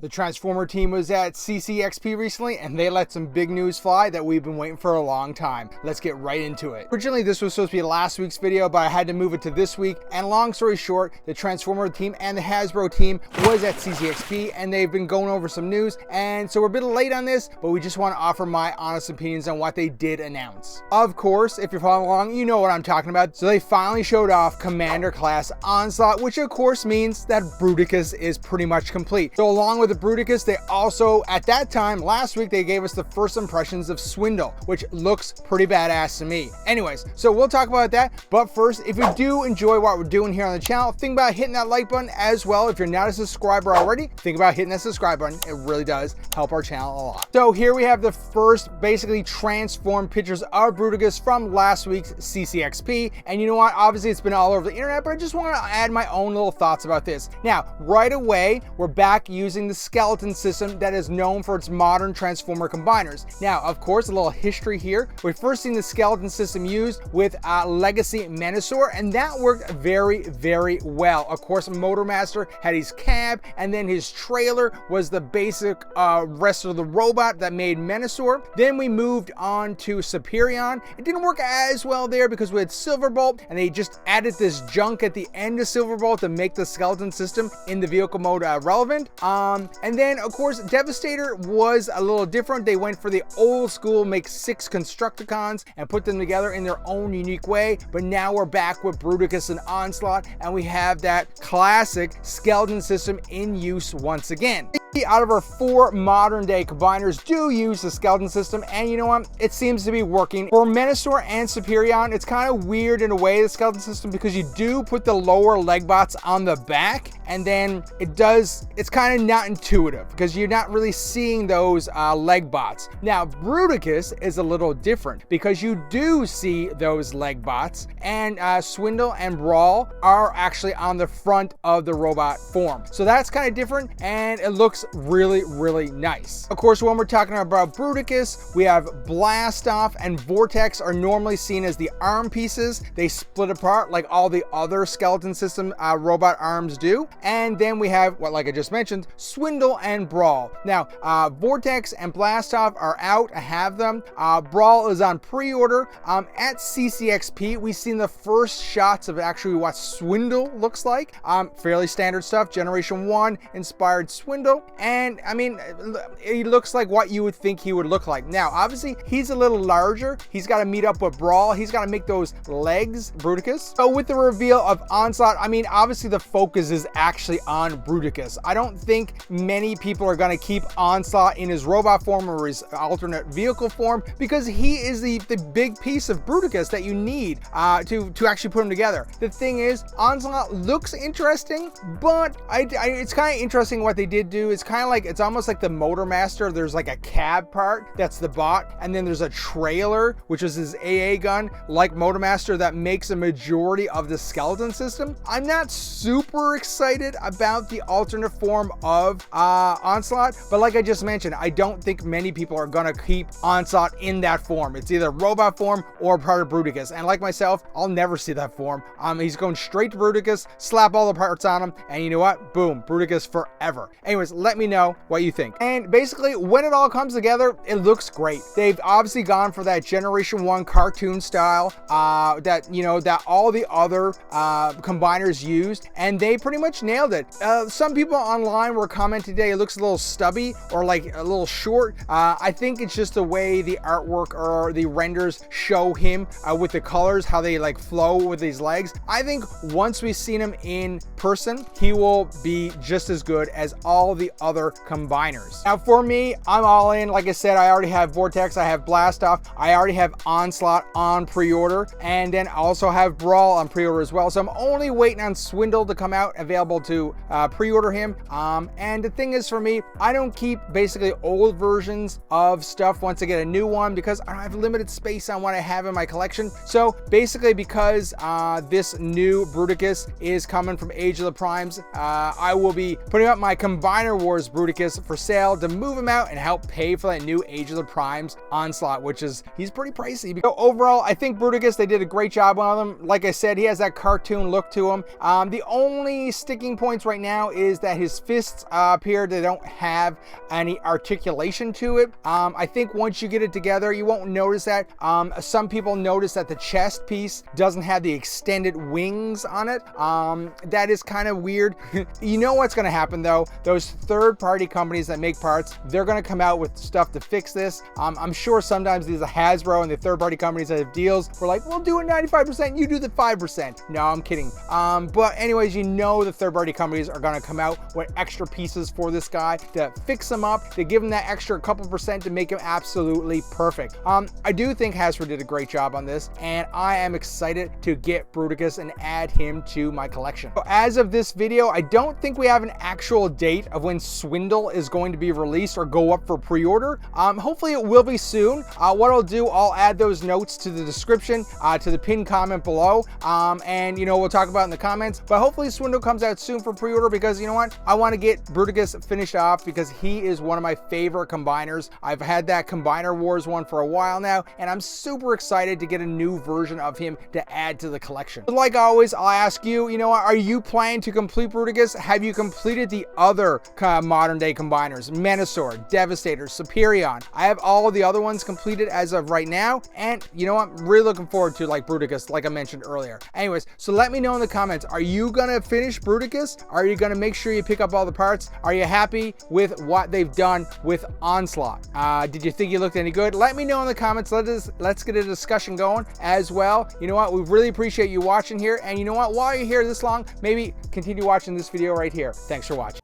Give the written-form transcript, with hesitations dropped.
The Transformer team was at CCXP recently, and they let some big news fly that we've been waiting for a long time. Let's get right into it. Originally, this was supposed to be last week's video, but I had to move it to this week. And long story short, the Transformer team and the Hasbro team was at CCXP, and they've been going over some news. And so we're a bit late on this, but we just want to offer my honest opinions on what they did announce. Of course, if you're following along, you know what I'm talking about. So they finally showed off Commander Class Onslaught, which of course means that Bruticus is pretty much complete. So along with the Bruticus, they also, at that time, last week, they gave us the first impressions of Swindle, which looks pretty badass to me. Anyways, so we'll talk about that. But first, if you do enjoy what we're doing here on the channel, think about hitting that like button as well. If you're not a subscriber already, think about hitting that subscribe button. It really does help our channel a lot. So here we have the first basically transformed pictures of Bruticus from last week's CCXP. And you know what? Obviously, it's been all over the internet, but I just want to add my own little thoughts about this. Now, right away, we're back using the skeleton system that is known for its modern Transformer combiners. Now, of course, a little history here. We've first seen the skeleton system used with Legacy Menasor, and that worked very, very well. Of course, Motormaster had his cab, and then his trailer was the basic rest of the robot that made Menasor. Then we moved on to Superion. It didn't work as well there because we had Silverbolt, and they just added this junk at the end of Silverbolt to make the skeleton system in the vehicle mode relevant. And then, of course, Devastator was a little different. They went for the old school, make 6 Constructicons and put them together in their own unique way. But now we're back with Bruticus and Onslaught, and we have that classic skeleton system in use once again. Out of our 4 modern day combiners do use the skeleton system, and you know what? It seems to be working. For Menasor and Superion, it's kind of weird in a way, the skeleton system, because you do put the lower leg bots on the back, and then it's kind of not intuitive because you're not really seeing those leg bots. Now, Bruticus is a little different because you do see those leg bots, and Swindle and Brawl are actually on the front of the robot form. So that's kind of different, and it looks really, really nice. Of course, when we're talking about Bruticus, we have Blast Off and Vortex are normally seen as the arm pieces. They split apart like all the other skeleton system robot arms do. And then we have, like I just mentioned, Swindle and Brawl. Now, Vortex and Blast Off are out. I have them. Brawl is on pre-order. At CCXP, we've seen the first shots of actually what Swindle looks like. Fairly standard stuff. Generation 1 inspired Swindle. And I mean, he looks like what you would think he would look like. Now, obviously, he's a little larger. He's got to meet up with Brawl. He's got to make those legs, Bruticus. So with the reveal of Onslaught, I mean, obviously the focus is actually on Bruticus. I don't think many people are going to keep Onslaught in his robot form or his alternate vehicle form because he is the big piece of Bruticus that you need to actually put him together. The thing is, Onslaught looks interesting, but it's kind of interesting what they did do. It's kind of like, it's almost like the Motormaster. There's like a cab part that's the bot, and then there's a trailer, which is his AA gun, like Motormaster, that makes a majority of the skeleton system. I'm not super excited about the alternate form of Onslaught, but like I just mentioned, I don't think many people are gonna keep Onslaught in that form. It's either robot form or part of Bruticus, and like myself, I'll never see that form. He's going straight to Bruticus, slap all the parts on him, and you know what? Boom, Bruticus forever. Anyways, let me know what you think. And basically, when it all comes together, it looks great. They've obviously gone for that Generation 1 cartoon style that all the other combiners used, and they pretty much nailed it. Some people online were commenting today it looks a little stubby or like a little short. I think it's just the way the artwork or the renders show him with the colors, how they like flow with these legs. I think once we've seen him in person, he will be just as good as all the other combiners. Now for me, I'm all in. Like I said, I already have Vortex, I have Blast Off, I already have Onslaught on pre-order, and then I also have Brawl on pre-order as well. So I'm only waiting on Swindle to come out, available to pre-order him. And the thing is, for me, I don't keep basically old versions of stuff once I get a new one because I have limited space on what I have in my collection. So basically, because this new Bruticus is coming from Age of the Primes, I will be putting up my combiner Wars Bruticus for sale to move him out and help pay for that new Age of the Primes Onslaught, which is, he's pretty pricey. So overall, I think Bruticus, they did a great job on him. Like I said, he has that cartoon look to him. The only sticking points right now is that his fists appear they don't have any articulation to it. I think once you get it together, you won't notice that. Some people notice that the chest piece doesn't have the extended wings on it. That is kind of weird. You know what's going to happen though? Those third-party companies that make parts, they're going to come out with stuff to fix this. I'm sure sometimes these are Hasbro and the third-party companies that have deals. We're like, we'll do it 95%, you do the 5%. No, I'm kidding. But anyways, you know the third-party companies are going to come out with extra pieces for this guy to fix him up, to give him that extra couple percent to make him absolutely perfect. I do think Hasbro did a great job on this, and I am excited to get Bruticus and add him to my collection. So as of this video, I don't think we have an actual date of when Swindle is going to be released or go up for pre-order. Hopefully it will be soon. What I'll do, I'll add those notes to the description, to the pinned comment below, and you know, we'll talk about it in the comments. But hopefully Swindle comes out soon for pre-order, because you know what, I want to get Bruticus finished off because he is one of my favorite combiners. I've had that Combiner Wars one for a while now, and I'm super excited to get a new version of him to add to the collection. But like always, I'll ask you, you know what, are you planning to complete Bruticus? Have you completed the other modern day combiners? Menasor, Devastator, Superion. I have all of the other ones completed as of right now, and you know what, I'm really looking forward to like Bruticus, like I mentioned earlier. Anyways, so let me know in the comments, are you gonna finish Bruticus? Are you gonna make sure you pick up all the parts? Are you happy with what they've done with Onslaught? Did you think he looked any good? Let me know in the comments. Let's get a discussion going as well. You know what, we really appreciate you watching here, and you know what, while you're here this long, maybe continue watching this video right here. Thanks for watching.